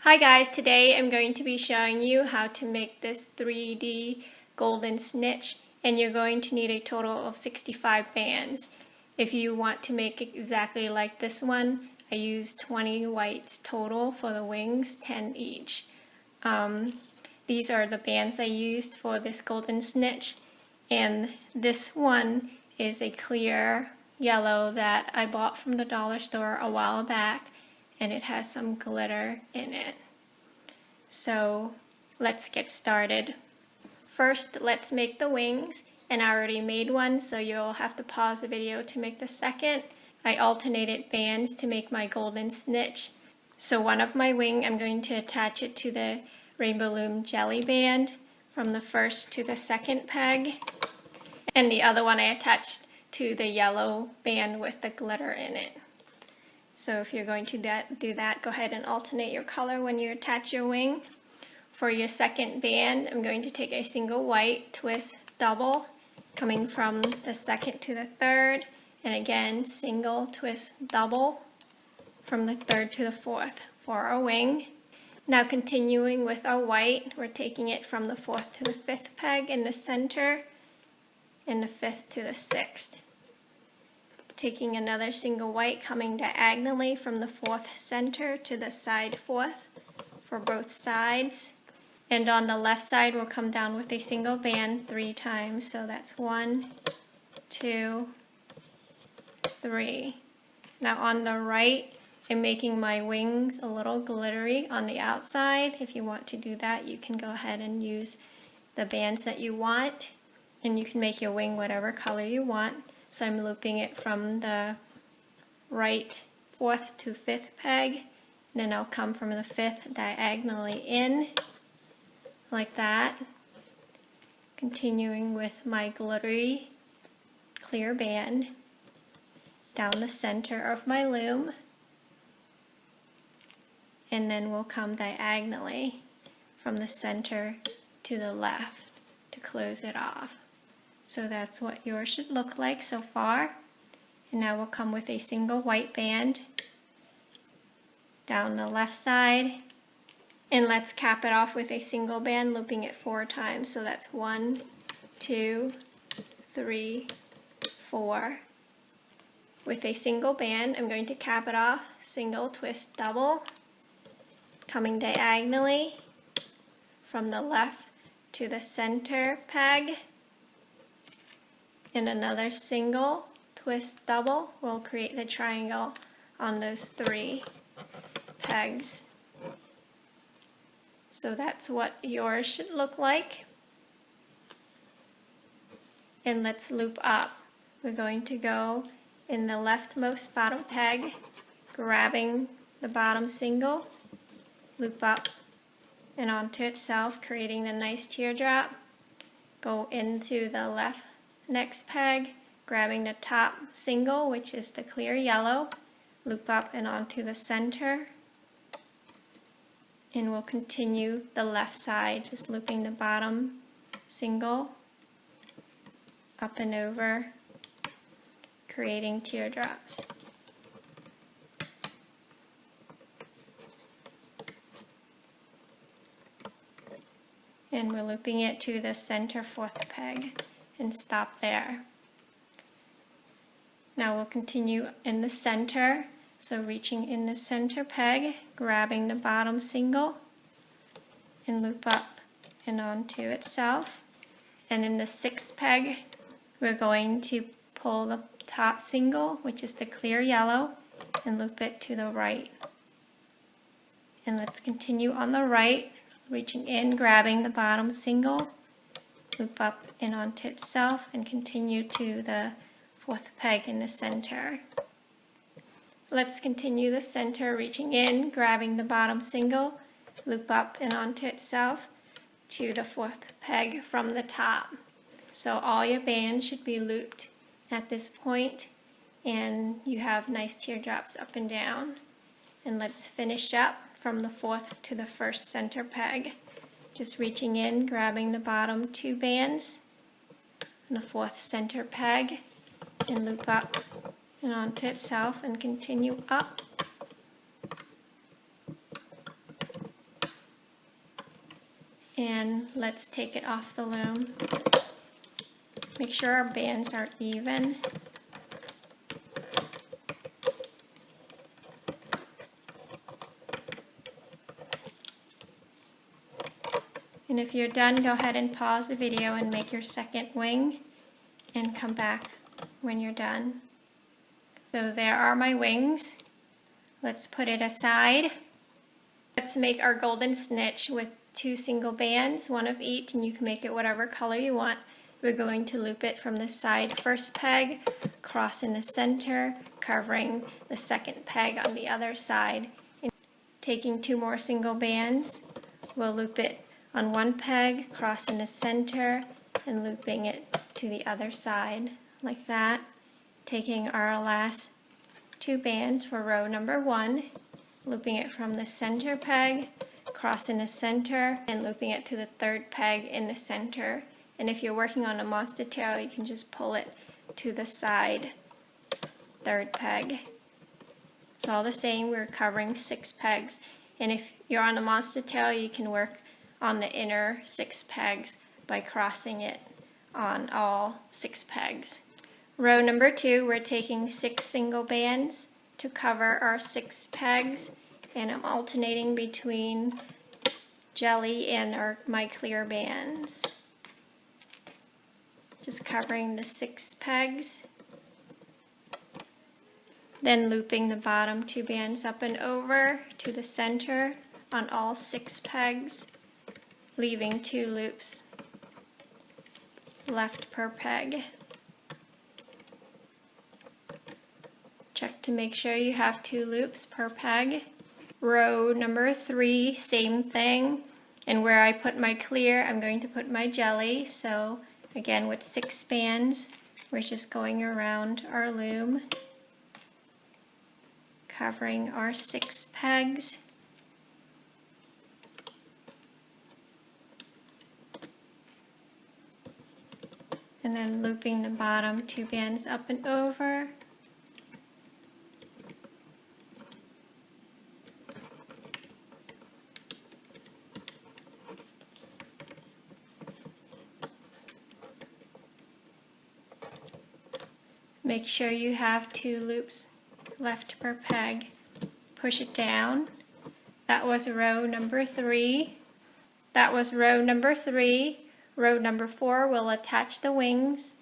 Hi guys, today I'm going to be showing you how to make this 3D golden snitch, and you're going to need a total of 65 bands. If you want to make it exactly like this one, I used 20 whites total for the wings, 10 each. These are the bands I used for this golden snitch, and this one is a clear yellow that I bought from the dollar store a while back, and it has some glitter in it. So let's get started. First, let's make the wings, and I already made one, so you'll have to pause the video to make the second. I alternated bands to make my golden snitch. So one of my wing, I'm going to attach it to the Rainbow Loom jelly band from the first to the second peg, and the other one I attached to the yellow band with the glitter in it. So if you're going to do that, go ahead and alternate your color when you attach your wing. For your second band, I'm going to take a single white, twist, double, coming from the second to the third, and again, single, twist, double, from the third to the fourth for our wing. Now continuing with our white, we're taking it from the fourth to the fifth peg in the center, and the fifth to the sixth. Taking another single white, coming diagonally from the fourth center to the side fourth for both sides. And on the left side, we'll come down with a single band 3 times. So that's 1, 2, 3. Now on the right, I'm making my wings a little glittery on the outside. If you want to do that, you can go ahead and use the bands that you want, and you can make your wing whatever color you want. So I'm looping it from the right fourth to fifth peg, and then I'll come from the fifth diagonally in, like that. Continuing with my glittery clear band down the center of my loom, and then we'll come diagonally from the center to the left to close it off. So that's what yours should look like so far. And now we'll come with a single white band down the left side. And let's cap it off with a single band, looping it 4 times. So that's 1, 2, 3, 4. With a single band, I'm going to cap it off, single, twist, double, coming diagonally from the left to the center peg. And another single, twist, double will create the triangle on those 3 pegs. So that's what yours should look like. And let's loop up. We're going to go in the leftmost bottom peg, grabbing the bottom single, loop up and onto itself, creating a nice teardrop. Go into the left next peg, grabbing the top single, which is the clear yellow, loop up and onto the center, and we'll continue the left side, just looping the bottom single up and over, creating teardrops. And we're looping it to the center fourth peg and stop there. Now we'll continue in the center, so reaching in the center peg, grabbing the bottom single and loop up and onto itself. And in the sixth peg, we're going to pull the top single, which is the clear yellow, and loop it to the right. And let's continue on the right, reaching in, grabbing the bottom single, loop up and onto itself, and continue to the fourth peg in the center. Let's continue the center, reaching in, grabbing the bottom single, loop up and onto itself to the fourth peg from the top. So all your bands should be looped at this point, and you have nice teardrops up and down. And let's finish up from the fourth to the first center peg. Just reaching in, grabbing the bottom 2 bands and the fourth center peg, and loop up and onto itself and continue up And let's take it off the loom. Make sure our bands are even. And if you're done, go ahead and pause the video and make your second wing and come back when you're done. So there are my wings. Let's put it aside. Let's make our golden snitch with 2 single bands, 1 of each, and you can make it whatever color you want. We're going to loop it from the side first peg, cross in the center, covering the second peg on the other side. And taking 2 more single bands, we'll loop it on 1 peg, cross in the center, and looping it to the other side, like that. Taking our last 2 bands for row number 1, looping it from the center peg, cross in the center, and looping it to the 3rd peg in the center. And if you're working on a monster tail, you can just pull it to the side 3rd peg. It's all the same, we're covering 6 pegs. And if you're on a monster tail, you can work on the inner 6 pegs by crossing it on all 6 pegs. Row number 2, we're taking 6 single bands to cover our 6 pegs, and I'm alternating between jelly and my clear bands. Just covering the 6 pegs, then looping the bottom 2 bands up and over to the center on all 6 pegs, leaving 2 loops left per peg. Check to make sure you have 2 loops per peg. Row number 3, same thing, and where I put my clear, I'm going to put my jelly. So again, with 6 bands, we're just going around our loom, covering our 6 pegs. And then looping the bottom 2 bands up and over. Make sure you have 2 loops left per peg. Push it down. That was row number 3. Row number 4 will attach the wings,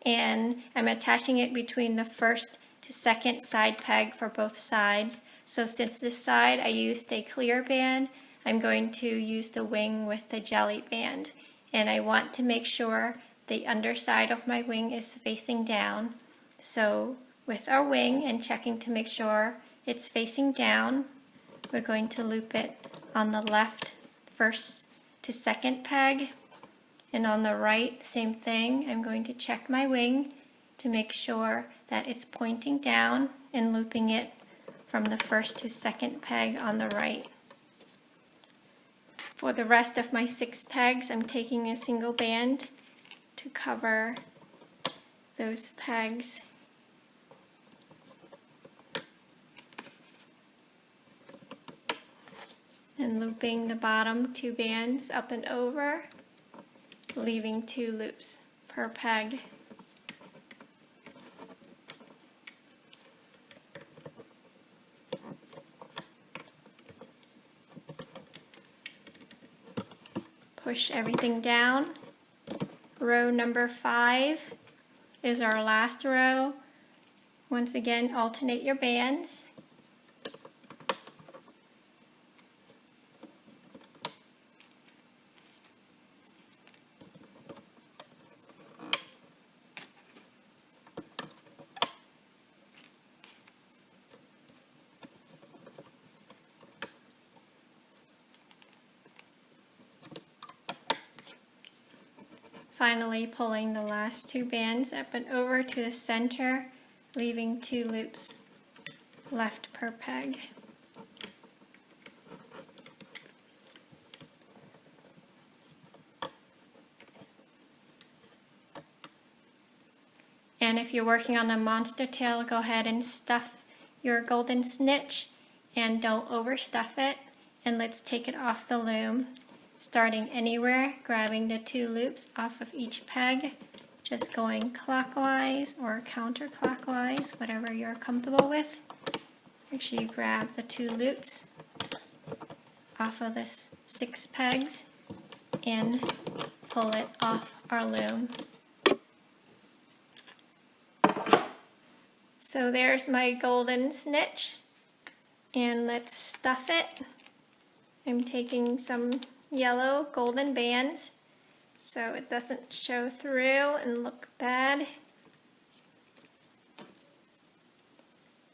and I'm attaching it between the 1st to 2nd side peg for both sides. So since this side I used a clear band, I'm going to use the wing with the jelly band. And I want to make sure the underside of my wing is facing down. So with our wing and checking to make sure it's facing down, we're going to loop it on the left 1st to 2nd peg, and on the right, same thing. I'm going to check my wing to make sure that it's pointing down and looping it from the 1st to 2nd peg on the right. For the rest of my 6 pegs, I'm taking a single band to cover those pegs. And looping the bottom 2 bands up and over, leaving 2 loops per peg. Push everything down. Row number 5 is our last row. Once again, alternate your bands. Finally pulling the last 2 bands up and over to the center, leaving 2 loops left per peg. And if you're working on the monster tail, go ahead and stuff your golden snitch and don't overstuff it. And let's take it off the loom. starting anywhere, grabbing the 2 loops off of each peg, just going clockwise or counterclockwise, whatever you're comfortable with. Make sure you grab the 2 loops off of this 6 pegs and pull it off our loom. So there's my golden snitch, and let's stuff it. I'm taking some yellow golden bands so it doesn't show through and look bad.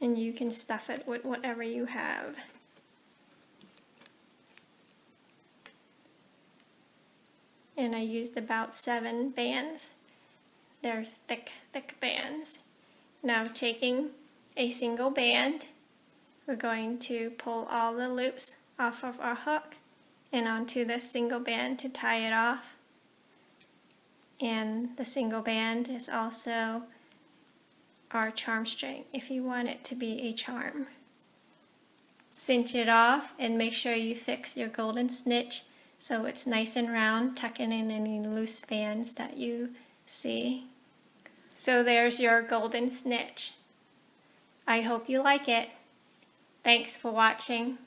And you can stuff it with whatever you have. And I used about 7 bands. They're thick bands. Now taking a single band, we're going to pull all the loops off of our hook and onto the single band to tie it off. And the single band is also our charm string if you want it to be a charm. Cinch it off and make sure you fix your golden snitch so it's nice and round, tucking in any loose bands that you see. So there's your golden snitch. I hope you like it. Thanks for watching.